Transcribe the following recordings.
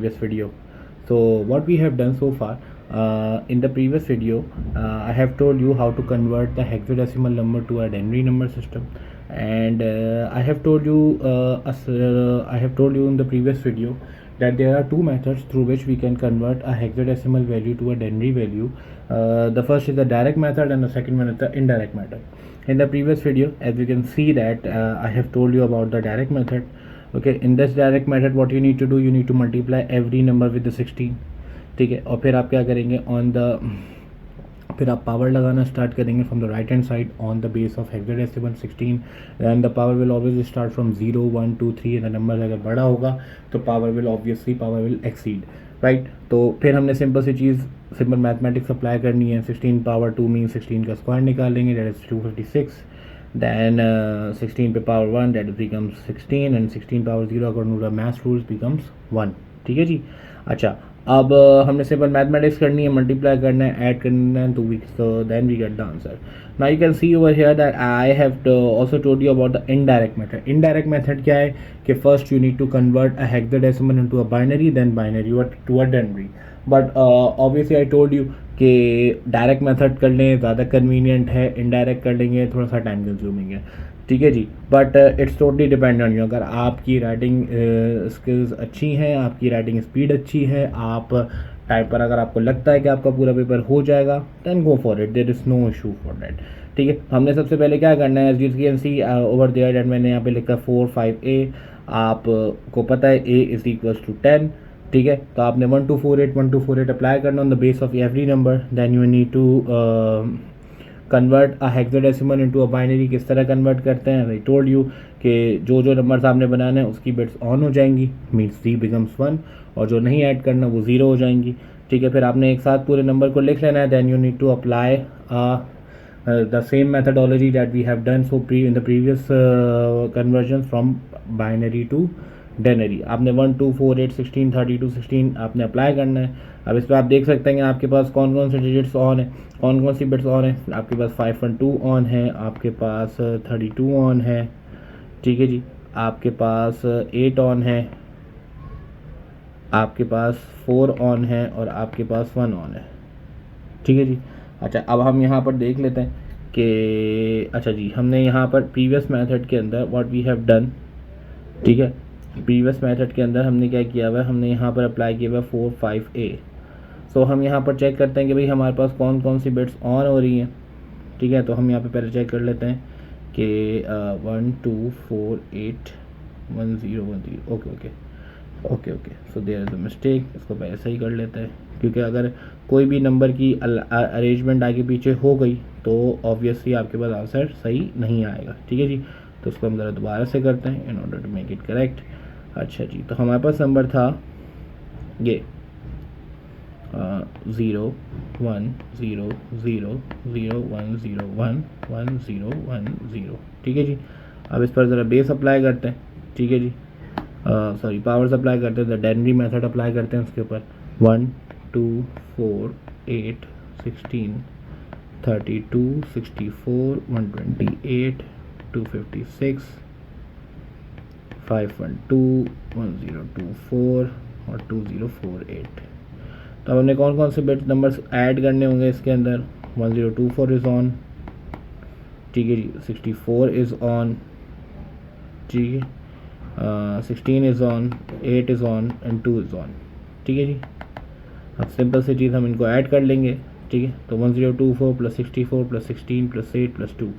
previous video. So what we have done so far, in the previous video, I have told you how to convert the hexadecimal number to a denary number system, and I have told you in the previous video that there are two methods through which we can convert a hexadecimal value to a denary value. The first is the direct method and the second one is the indirect method. In the previous video, as you can see that I have told you about the direct method. Okay, in this direct method what you need to do, you need to multiply every number with the 16. ठीक है, और फिर आप क्या करेंगे फिर आप power लगाना स्टार्ट करेंगे from the right hand side on the base of hexadecimal 16, and the power will always start from 0 1 2 3, and the number अगर बड़ा होगा तो पावर विल एक्सीड, राइट. तो फिर हमने सिंपल मैथमेटिक्स अप्लाई करनी है. 16 पावर 2 मीन 16 का स्क्वायर निकालेंगे, दैट इज 256. then 16 पे power 1 that becomes 16, and 16 power 0 according to the math rules becomes 1. ठीक है जी. अच्छा, अब हमने सिंपल मैथमेटिक्स करनी है, मल्टीप्लाई करना है, ऐड करना है, so then we get the answer. Now you can see over here that I have also told you about the indirect method. Indirect method क्या है कि first you need to convert a hexadecimal into a binary, then binary to a denary. But obviously I told you कि direct method कर लें ज़्यादा convenient है, indirect कर लेंगे थोड़ा सा टाइम कंज्यूमिंग है. ठीक है जी. But it's totally depend on you. अगर आपकी राइटिंग स्किल्स अच्छी हैं, आपकी राइटिंग स्पीड अच्छी है, आप टाइम पर अगर आपको लगता है कि आपका पूरा पेपर हो जाएगा, then go for it, there is no issue for that. ठीक है. हमने सबसे पहले क्या करना है, as you can see over there that मैंने यहाँ पे लिखा 4 5A. आपको पता है A इज इक्वल्स टू 10. ठीक है. तो आपने 1 2 4 8 अप्लाई करना on the base of every number. Then you need to convert a hexadecimal into a binary. किस तरह कन्वर्ट करते हैं, आई टोल्ड यू कि जो नंबर्स आपने बनाने हैं उसकी बिट्स ऑन हो जाएंगी, मीन्स 3 बिकम्स 1, और जो नहीं ऐड करना वो 0 हो जाएंगी. ठीक है. फिर आपने एक साथ पूरे नंबर को लिख लेना है. Then you need to apply the same methodology that we have done in the previous conversion from binary to denary. आपने 1 2 4 8 16 32 16 आपने अप्लाई करना है. अब इस पर आप देख सकते हैं आपके पास कौन कौन से डिजिट्स ऑन है, कौन कौन सी बिट्स ऑन है. आपके पास 512 ऑन है, आपके पास 32 ऑन है. ठीक है जी. आपके पास 8 ऑन है, आपके पास 4 ऑन है, और आपके पास 1 ऑन है. ठीक है जी. अच्छा, अब हम यहाँ पर देख लेते हैं कि अच्छा जी, हमने यहाँ पर प्रीवियस मेथड के अंदर व्हाट वी हैव डन. ठीक है. प्रीवियस मेथड के अंदर हमने क्या किया हुआ है, हमने यहाँ पर अप्लाई किया हुआ है 4 5A. सो हम यहाँ पर चेक करते हैं कि भाई हमारे पास कौन कौन सी बिट्स ऑन हो रही हैं. ठीक है. तो हम यहाँ पे पहले चेक कर लेते हैं कि 1 2 4 8 1 0 1 0. Okay. So there is a mistake. इसको पहले सही कर लेते हैं, क्योंकि अगर कोई भी नंबर की अरेंजमेंट आगे पीछे हो गई तो ऑब्वियसली आपके पास आंसर सही नहीं आएगा. ठीक है जी. तो उसको हम ज़रा दोबारा से करते हैं in order to make it correct. अच्छा जी. तो हमारे पास नंबर था ये 0 1 0 0 0 1 0 1 1 0 1 0. ठीक है जी. अब इस पर ज़रा बेस अप्लाई करते हैं. ठीक है जी. सॉरी, पावर्स अप्लाई करते हैं, द डेनरी मेथड अप्लाई करते हैं उसके ऊपर. 1 2 4 8 16 32 64 128 256 512 1024 और 2048. तो अब हमने कौन कौन से बिट नंबर्स ऐड करने होंगे इसके अंदर. 1024 इज़ ऑन. ठीक है जी. 64 इज़ ऑन. ठीक है. 16 is on, 8 is on, and 2 is on. ठीक है जी. अब सिंपल सी चीज़ हम इनको ऐड कर लेंगे. ठीक है. तो 1024 प्लस 64 प्लस 16 प्लस 8 प्लस 2.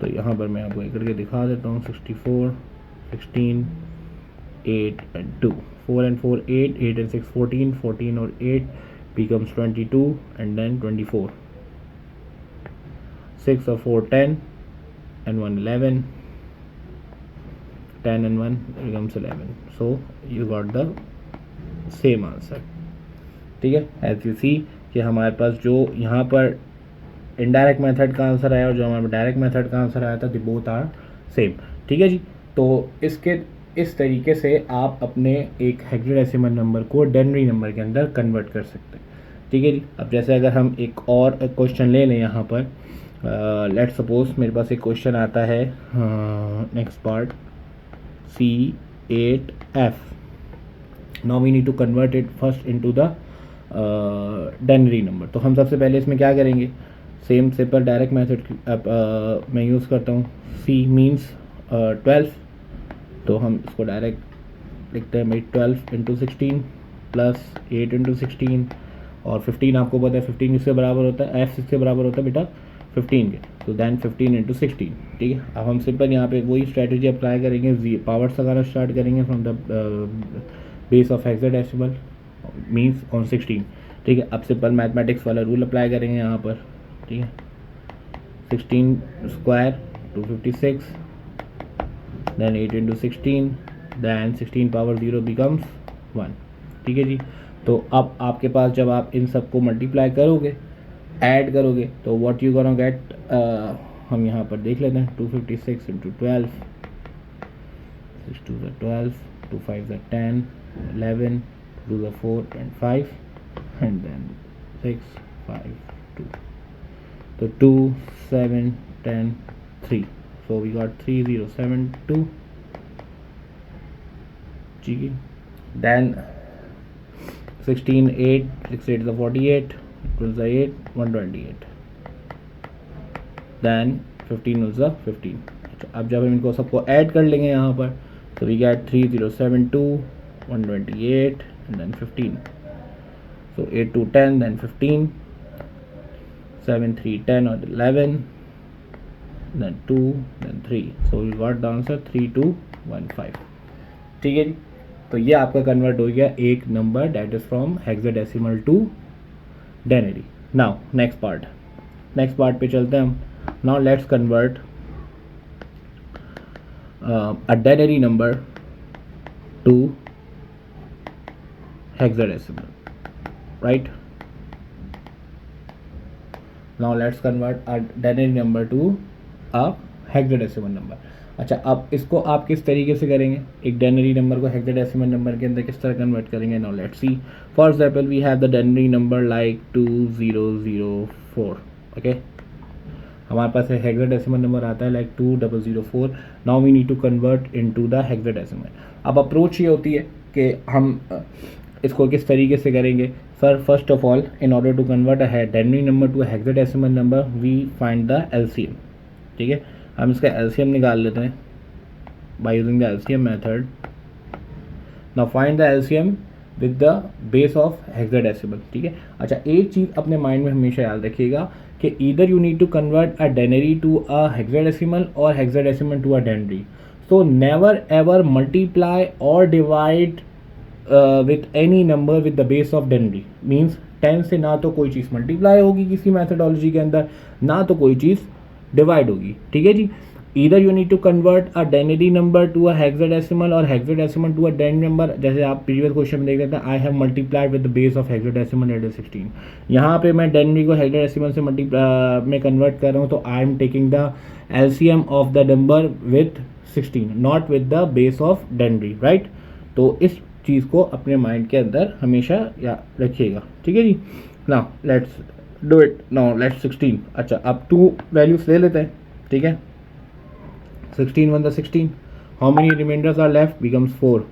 तो यहाँ पर मैं आपको एक करके दिखा देता हूँ. 64 16 8 एंड 2. 4 and 4 8, 8 and 6 14, 14 और 8 becomes 22, and then 24. 6 और 4 10, and 1 11. 10 and 1 becomes 11. So you got the same answer. ठीक है. एज यू सी कि हमारे पास जो यहाँ पर इनडायरेक्ट मेथड का आंसर आया और जो हमारे डायरेक्ट मेथड का आंसर आया था, दे बोथ आर सेम. ठीक है जी. तो इस तरीके से आप अपने एक हेक्साडेसिमल नंबर को डेनरी नंबर के अंदर कन्वर्ट कर सकते हैं. ठीक है जी. अब जैसे अगर हम एक और क्वेश्चन ले लें यहाँ पर, लेट्स सपोज मेरे पास एक क्वेश्चन आता है, next part C8F. Now we need to convert it first into the denary number. तो हम सबसे पहले इसमें क्या करेंगे, सेम सिंपल डायरेक्ट मेथड मैं यूज़ करता हूँ. सी मीन्स 12, तो हम इसको डायरेक्ट लिखते हैं भाई 12 इंटू 16 प्लस 8 इंटू 16, और 15 आपको पता है 15 किसके बराबर होता है, एफ किसके बराबर होता है बेटा 15 के. तो देन 15 इंटू 16. ठीक है, अब हम सिंपल यहाँ पे वही स्ट्रेटजी अप्लाई करेंगे, पावर्स लगाना स्टार्ट करेंगे from the base of hexadecimal means on 16. ठीक है, अब सिंपल मैथमेटिक्स वाला रूल अप्लाई करेंगे यहाँ पर. ठीक है, 16 square 256, then 8 into 16, then 16 power 0 becomes 1. ठीक है जी. तो अब आपके पास जब आप इन सबको मल्टीप्लाई करोगे, ऐड करोगे, तो व्हाट यू गोना गेट, हम यहाँ पर देख लेते हैं. 256 into 12, 6 2 12, 2 5 10, 11, 2 4 and 5, and then 6 5 2. So 2 7 10 3. So we got 3072. ठीक है, then 16 8, 6 8 is 48, 12 is 8, 128, then 15 is 15. अब जब हम इनको सबको ऐड कर लेंगे यहाँ पर, तो we get 3072, 128 and then 15. So 8 2 10, then 15, 7 3 10 or 11, then 2, then 3. So we got the answer 3215. ठीक है जी. तो ये आपका कन्वर्ट हो गया एक number that is from hexadecimal to denary. Now next part पे चलते हैं हम. Now let's convert a denary number to hexadecimal, right. Now let's convert a denary number to a hexadecimal number. अच्छा, अब इसको आप किस तरीके से करेंगे, एक डेनरी नंबर को हेक्साडेसिमल नंबर के अंदर किस तरह कन्वर्ट करेंगे. Now let's see. For example we have the denary number like 2004. Okay, हमारे पास हेक्साडेसिमल नंबर आता है like 2004. Now we need to convert into the hexadecimal. अब अप्रोच ये होती है कि हम इसको किस तरीके से करेंगे. Sir first of all, in order to convert a denary number to hexadecimal number, we find the LCM. ठीक है, हम इसका एलसीएम निकाल लेते हैं by using the LCM method. Now find the LCM with the base of hexadecimal. ठीक है. अच्छा, एक चीज़ अपने माइंड में हमेशा याद रखिएगा कि either you need to convert a denary to a hexadecimal और hexadecimal to a denary. So never ever multiply और divide with any number with the base of denary. Means 10 से ना तो कोई चीज़ मल्टीप्लाई होगी किसी मैथडोलॉजी के अंदर, ना तो कोई चीज़ डिवाइड होगी. ठीक है जी. Either you need to convert a denary number to a hexadecimal और hexadecimal to a denary number. जैसे आप प्रीवियस क्वेश्चन में देख रहे थे, I have multiplied with the base of hexadecimal at 16. यहाँ पे मैं डेनरी को हेक्साडेसिमल से में कन्वर्ट कर रहा हूँ, तो I am taking the LCM of the number with 16, not with the base of denary, right. तो इस चीज़ को अपने माइंड के अंदर हमेशा याद रखिएगा. ठीक है जी. Now let's do it. Now let's 16. अच्छा, अब 2 वैल्यूज ले लेते हैं. ठीक है, 16 1 the 16. How many remainders are left? Becomes 4.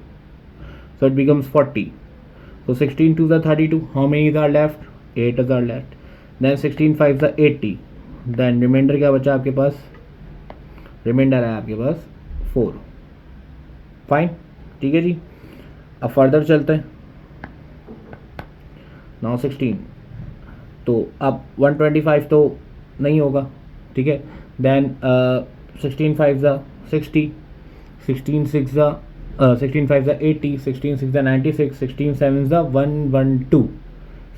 So it becomes 40. So 16 2 the 32. How many are left? 8 are left. Then 16 5 the 80. Then remainder क्या बचा आपके पास? Remainder है आपके पास 4. Fine. ठीक है जी. अब फर्दर चलते हैं. Now 16. तो अब 125 तो नहीं होगा. ठीक है. Then 16 5 the 60, 16 6 the 16 5 the 80, 16 6 the 96, 16 7 the 112.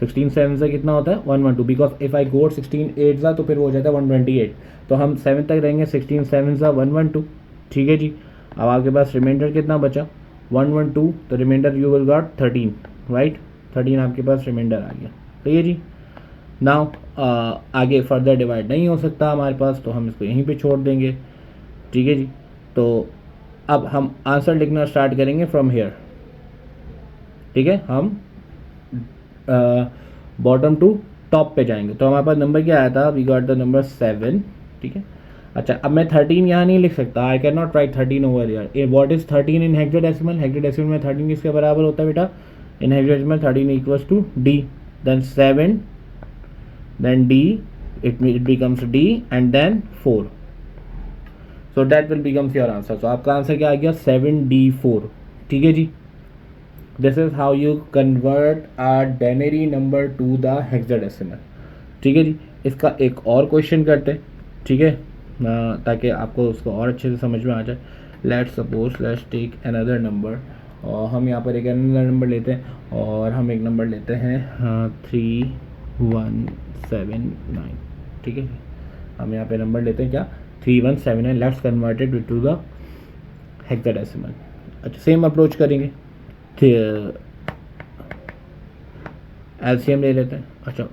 16 7 से कितना होता है 112, बिकॉज इफ आई गो 16 8 सा तो फिर हो जाता है 128. तो हम 7 तक रहेंगे. 16 7 सा 112. ठीक है जी. अब आपके पास रिमाइंडर कितना बचा 112. तो remainder you will got 13, right. 13 आपके पास रिमाइंडर आ गया. सही है जी. नाउ आगे फर्दर डिवाइड नहीं हो सकता हमारे पास, तो हम इसको यहीं पे छोड़ देंगे. ठीक है जी. तो अब हम आंसर लिखना स्टार्ट करेंगे फ्रॉम हेयर. ठीक है, हम बॉटम टू टॉप पे जाएंगे. तो हमारे पास नंबर क्या आया था, वी गॉट द नंबर 7. ठीक है. अच्छा, अब मैं 13 यहाँ नहीं लिख सकता, I can not write 13 over here. What is 13 in hexadecimal? Hexadecimal में 13 किसके बराबर होता है बेटा? In hexadecimal 13 equals to D, then 7, then d, it becomes d and then 4, so that will becomes your answer। so आपका answer क्या आ गया? 7d4। ठीक है जी, this is how you convert a denary number to the hexadecimal. ठीक है जी, इसका एक और क्वेश्चन करते हैं, ठीक है, ताकि आपको उसको और अच्छे से समझ में आ जाए। Let's suppose let's take another number, और हम यहाँ पर एक अनदर नंबर लेते हैं, और हम एक नंबर लेते हैं 3179। ठीक है, हम यहाँ पे नंबर लेते हैं क्या? 3179। Let's converted to the hexadecimal. अच्छा, सेम अप्रोच करेंगे, एलसीएम ले लेते हैं। अच्छा,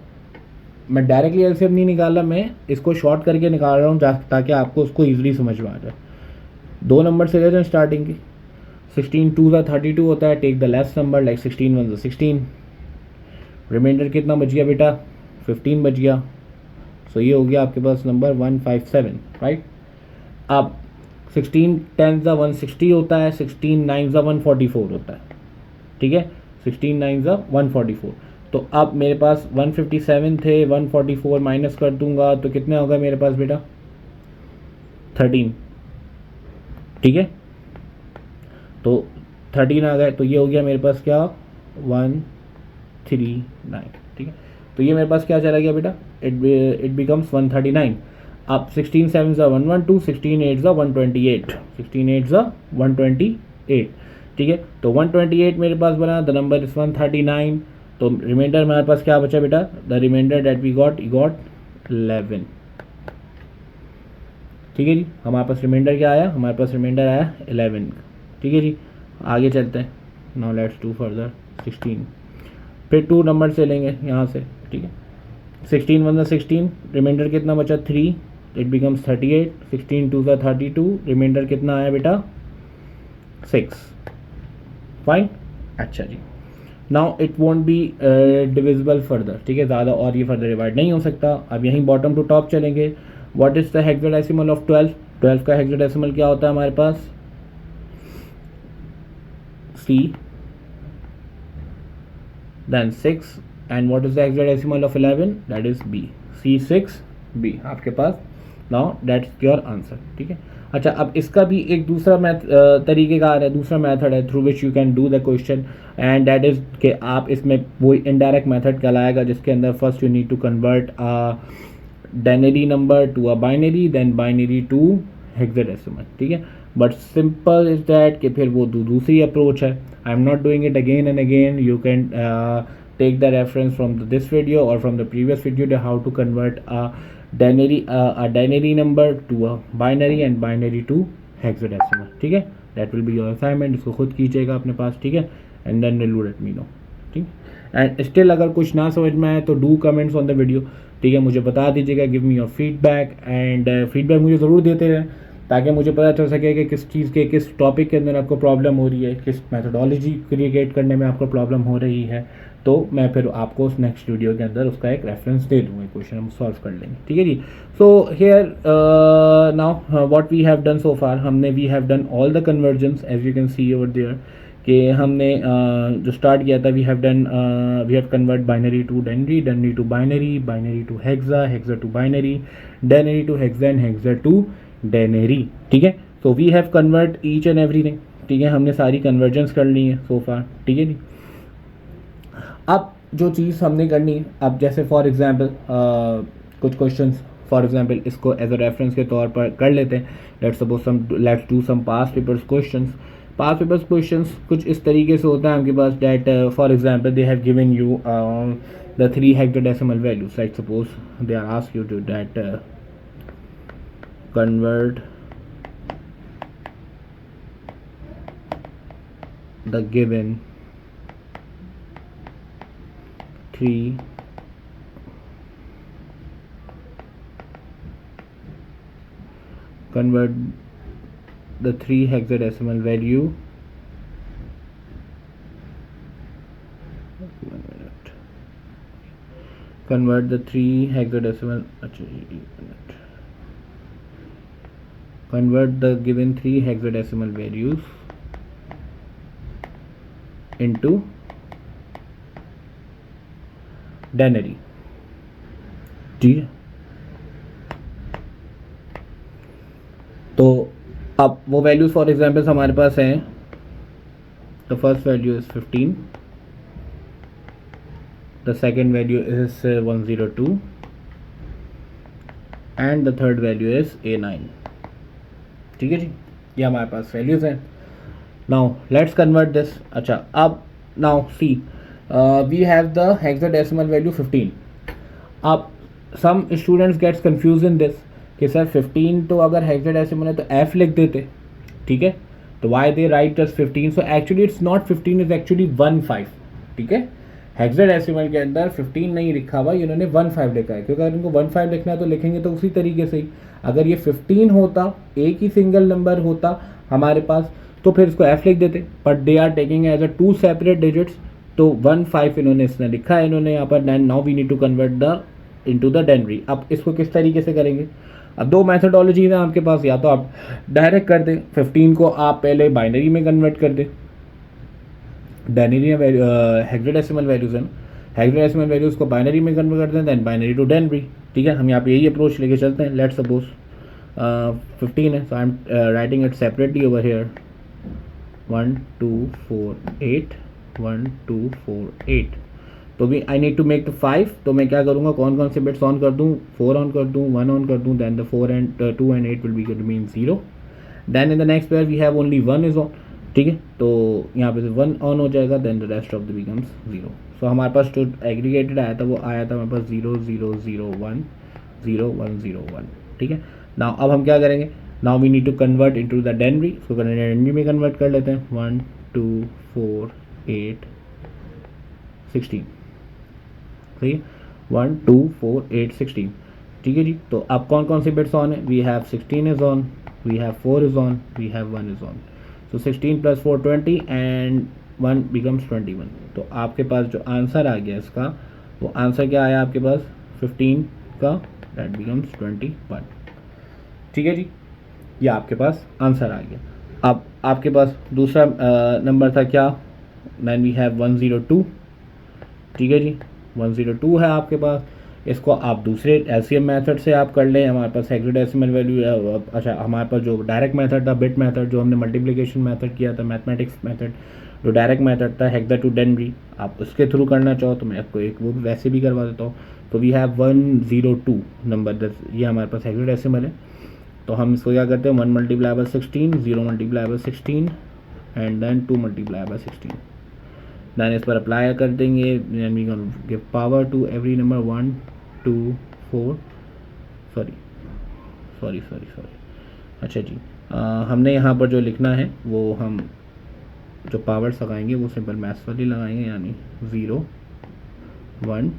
मैं डायरेक्टली एलसीएम नहीं निकाला, मैं इसको शॉर्ट करके निकाल रहा हूँ ताकि आपको उसको ईजिली समझ में आ जाए। दो नंबर से लेते हैं स्टार्टिंग की। 16 2 ज़ा 32 होता है, take the less number like 16 1 ज़ा 16। रिमाइंडर कितना बच गया बेटा? 15 बच गया। सो ये हो गया आपके पास नंबर 157, राइट। अब 16 10 ज़ा 160 होता है, 16 9 ज़ा 144 होता है। ठीक है, 16 9 ज़ा 144। तो अब मेरे पास 157 थे, 144 माइनस कर दूंगा तो कितने होगा मेरे पास बेटा? 13। ठीक है, तो 13 आ गए, तो ये हो गया मेरे पास क्या? 139। ठीक है, तो ये मेरे पास क्या चला गया बेटा? It becomes 139। अब 16 7 ज़ा 112, 16 8 ज़ा 128, 16 8 ज़ा 128। ठीक है, तो 128 मेरे पास बना, द नंबर इज 139। तो रिमाइंडर हमारे पास क्या बचा बेटा? The remainder that we got 11। ठीक है जी, हमारे पास रिमाइंडर क्या आया? हमारे पास रिमाइंडर आया 11। ठीक है जी, आगे चलते हैं। Now let's do further 16। फिर 2 नंबर से लेंगे यहाँ से। ठीक है, 16 1 16, रिमाइंडर कितना बचा? 3, इट बिकम्स 38। 16 2 32, रिमाइंडर कितना आया बेटा? 6। फाइन। अच्छा जी, now it won't be divisible further. ठीक है, ज़्यादा और ये फर्दर डिवाइड नहीं हो सकता। अब यहीं बॉटम टू टॉप चलेंगे। What is the hexadecimal of 12? 12 का हेक्साडेसिमल क्या होता है हमारे पास? C, then 6, and what is the hexadecimal of 11? That is B, C6B आपके पास। Now that's your answer. ठीक है, अच्छा, अब इसका भी एक दूसरा तरीक़ेकार है, दूसरा मेथड है through which you can do the question, and that is कि आप इसमें वो इनडायरेक्ट मेथड कहलाएगा, जिसके अंदर first you need to convert a denary number to a binary, then binary to hexadecimal. ठीक है, बट सिंपल इज दैट कि फिर वो दूसरी अप्रोच है। I am not doing it again and again. You can take the reference from this video or from the previous video to how to convert a denary number to a binary and binary to hexadecimal। ठीक है, that will be your assignment। इसको खुद कीजिएगा अपने पास। ठीक है, and then let me know। ठीक, and still अगर कुछ ना समझ में आए तो do comments on the video. ठीक है, मुझे बता दीजिएगा, give me your feedback, and feedback मुझे ज़रूर देते रहें ताकि मुझे पता चल सके कि किस चीज़ के, किस टॉपिक के अंदर आपको प्रॉब्लम हो रही है, किस मैथडोलॉजी क्रिएट करने में आपको प्रॉब्लम हो रही है। तो मैं फिर आपको उस नेक्स्ट वीडियो के अंदर उसका एक रेफरेंस दे दूँगा, क्वेश्चन हम सॉल्व कर लेंगे। ठीक है जी, so here now what we have done so far, हमने we have done all the conversions as you can see over there, कि हमने जो स्टार्ट किया था, we have convert binary to denary, denary to binary, binary to hexa, hexa to binary, denary to hexa and hexa to denary. ठीक है, so we have convert each and everything. ठीक है, हमने सारी कन्वर्जेंस कर ली है सो फार। ठीक है जी, अब जो चीज़ हमने करनी है, अब जैसे फॉर एग्जांपल कुछ क्वेश्चंस फॉर एग्जांपल इसको एज अ रेफरेंस के तौर पर कर लेते हैं। Let's do some past papers questions. Past papers questions कुछ इस तरीके से होता है आपके पास, that for example they have given you the 3 hexadecimal values, like suppose they are asked you to that convert the given 3 convert the 3 hexadecimal value convert the 3 hexadecimal convert the given three hexadecimal values into denary. ठीक है, तो अब वो values for examples हमारे पास हैं. The first value is 15, the second value is 102 and the third value is A9. ठीक है जी, ये हमारे पास वैल्यूज हैं. Now let's convert this. अच्छा, अब now see we have the hexadecimal value 15. अब some students gets confuse in this कि सर 15 तो अगर हेक्साडेसिमल है तो F लिख देते. ठीक है, तो why they right just 15. So actually it's not 15, is actually 15. ठीक है, हेक्साडेसिमल के अंदर 15 नहीं लिखा हुआ, इन्होंने 15 लिखा है, क्योंकि अगर इनको 15 लिखना है तो लिखेंगे तो उसी तरीके से ही. अगर ये 15 होता, एक ही सिंगल नंबर होता हमारे पास, तो फिर इसको F लिख देते, but they are taking as a 2 separate digits, तो 15 इन्होंने इसने लिखा है इन्होंने यहाँ पर. Now we need to convert the into the denary. अब इसको किस तरीके से करेंगे? अब दो मैथडोलॉजीज हैं आपके पास. या तो आप डायरेक्ट कर दें, 15 को आप पहले बाइनरी में कन्वर्ट कर दें. डेनरी हेक्साडेसिमल वैल्यूज हैं, हेक्साडेसिमल वैल्यूज को बाइनरी में कन्वर्ट कर दें, देन बाइनरी टू डेनरी. ठीक है, हम यहाँ पे यही अप्रोच लेके चलते हैं. लेट्स सपोज 15 है, so I am writing it separately over here. 1 2 4 8 1 2 4 8. तो भी I need to make the 5. तो मैं क्या करूँगा, कौन कौन से बिट्स ऑन कर दूँ? 4 ऑन कर दूँ, 1 ऑन कर दूँ, then the 4 and 2 and 8 will be mean 0. Then in the next pair we have only 1 is on. ठीक है, तो यहाँ पे 1 ऑन हो जाएगा, then the rest of the becomes 0. So हमारे पास जो एग्रीगेटेड आया था वो आया था हमारे पास 0 0 0 1 0 1 0 1. ठीक है, नाउ अब हम क्या करेंगे? Now we need to convert into the denary. इसको डेनरी में कन्वर्ट कर लेते हैं. 1 2 4 8 16. सही है, 1 2 4 8 16. ठीक है जी, तो अब कौन कौन से बिट्स ऑन है? We have 16 is on, we have 4 is on, we have 1 is on. So 16 plus 4 20 and 1 becomes 21. तो आपके पास जो आंसर आ गया इसका, वो आंसर क्या आया आपके पास 15 का, दैट बिकम्स 21. ठीक है जी, ये आपके पास आंसर आ गया. अब आपके पास दूसरा नंबर था क्या? Then we have 102. ठीक है जी, 102 है आपके पास. इसको आप दूसरे एलसीएम मेथड से आप कर लें. हमारे पास हेक्साडेसिमल वैल्यू, अच्छा हमारे पास जो डायरेक्ट मेथड था, बिट मेथड, जो हमने मल्टीप्लिकेशन मेथड किया था, मैथमेटिक्स मेथड, जो डायरेक्ट मेथड था हेक्सा टू डेनरी, आप उसके थ्रू करना चाहो तो मैं आपको एक वो वैसे भी करवा देता हूँ. तो वी हैव 102 नंबर, ये हमारे पास हेक्साडेसिमल है. तो हम इसको क्या करते हैं? 1 multiply by 16, 0 multiply by 16 and then 2 multiply by 16. Then इस पर अप्लाई कर देंगे. Then we can give power to every number 1 2 4. Sorry. अच्छा जी, हमने यहाँ पर जो लिखना है वो हम जो पावर्स लगाएंगे वो सिंपल मैथ्स वाली लगाएंगे, यानी 0 1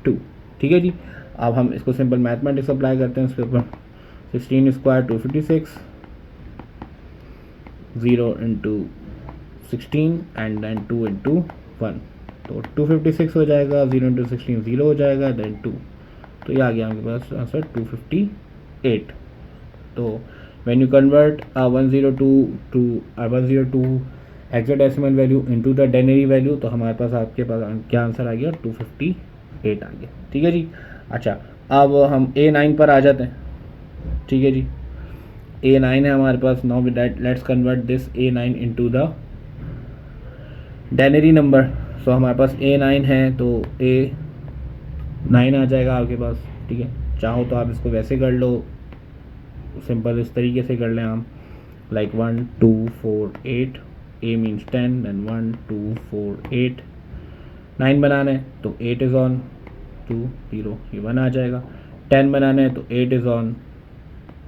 2. ठीक है जी, अब हम इसको सिंपल मैथमेटिक्स अप्लाई करते हैं इसके ऊपर. 16 square 256, 0 into 16 and then 2 into 1. तो 256 हो जाएगा, 0 इंटू 16 0 हो जाएगा, देन 2. तो ये आ गया हमारे पास आंसर 258. तो when you convert 102 hexadecimal value into the denary value, तो हमारे पास आपके पास क्या आंसर आ गया? 258 आ गया. ठीक है जी. अच्छा, अब हम A9 पर आ जाते हैं. ठीक है जी, A9 है हमारे पास. Now let's convert this A9 into the denary number. So हमारे पास A9 है, तो A9 आ जाएगा आपके पास. ठीक है, चाहो तो आप इसको वैसे कर लो, सिंपल इस तरीके से कर लें आप, लाइक 1 2 4 8. A means 10, then 1 2 4 8. 9 बनाना है तो 8 इज़ ऑन, 2 0, ये 1 आ जाएगा. 10 बनाना है तो 8 इज़ ऑन,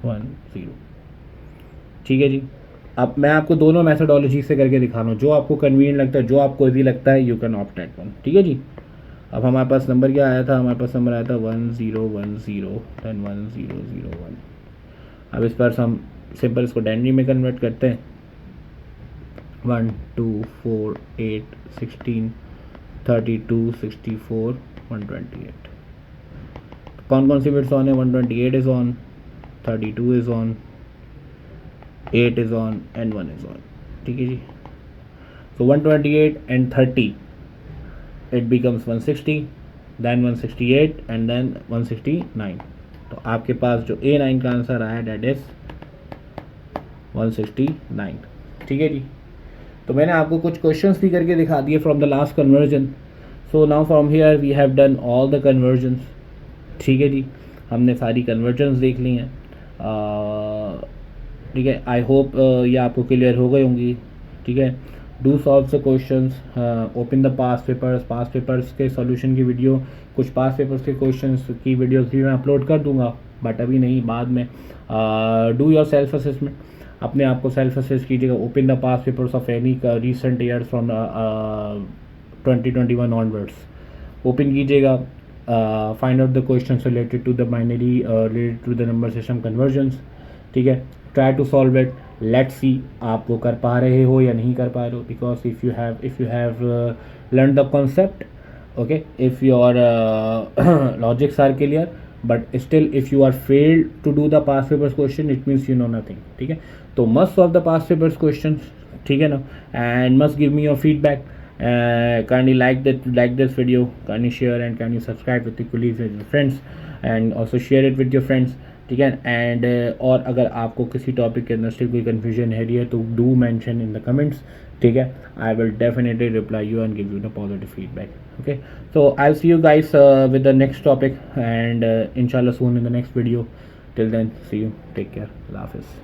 1 0. ठीक है जी, अब मैं आपको दोनों मैथडोलॉजी से करके दिखा रहा हूँ, जो आपको कन्वीनियंट लगता है, जो आपको ईजी लगता है, you can opt at one. ठीक है जी. अब हमारे पास नंबर क्या आया था? हमारे पास नंबर आया था 1 0 1 0, देन 1 0 0 1. अब इस पर हम सिंपल इसको डेनरी में कन्वर्ट करते हैं. 1 2 4 8 16 32 64 128. कौन कौन सी बिट्स ऑन है? 128 is on, 32 is on, 8 is on and 1 is on. ठीक है जी. So 128 and 30, it becomes 160, then 168 and then 169. तो आपके पास जो A9 का आंसर आया डेट इज 169. ठीक है जी. तो मैंने आपको कुछ क्वेश्चंस भी करके दिखा दिए from the last conversion. So now from here we have done all the conversions. ठीक है जी. हमने सारी कन्वर्जन्स देख ली हैं. ठीक है. आई होप ये आपको क्लियर हो गई होंगी. ठीक है. Do solve the questions, open the past papers के सॉल्यूशन की वीडियो, कुछ पास पेपर्स के क्वेश्चंस की वीडियोस भी मैं अपलोड कर दूंगा, बट अभी नहीं, बाद में. डू योर सेल्फ असेसमेंट, अपने आप को सेल्फ असेस कीजिएगा. Open the past papers of any recent years from 2021 onwards open कीजिएगा. Find out the questions related to the binary, related to the number system conversions. ठीक है. Try to solve it. Let's see आप वो कर पा रहे हो या नहीं कर पा रहे हो. Because if you have learn the concept, okay, if your logics are clear, but still if you are failed to do the past papers question, it means you know nothing. ठीक है. तो must solve the past papers questions. ठीक है ना. and must give me your feedback. Kindly like this video, kindly share and kindly subscribe with your colleagues and your friends, and also share it with your friends. ठीक है. And और अगर आपको किसी topic के अंदर स्टिल कोई confusion है रही है तो do mention in the comments. ठीक है. I will definitely reply you and give you the positive feedback. Okay, so I'll see you guys with the next topic, and inshallah soon in the next video. Till then, see you. Take care. Allah Hafiz.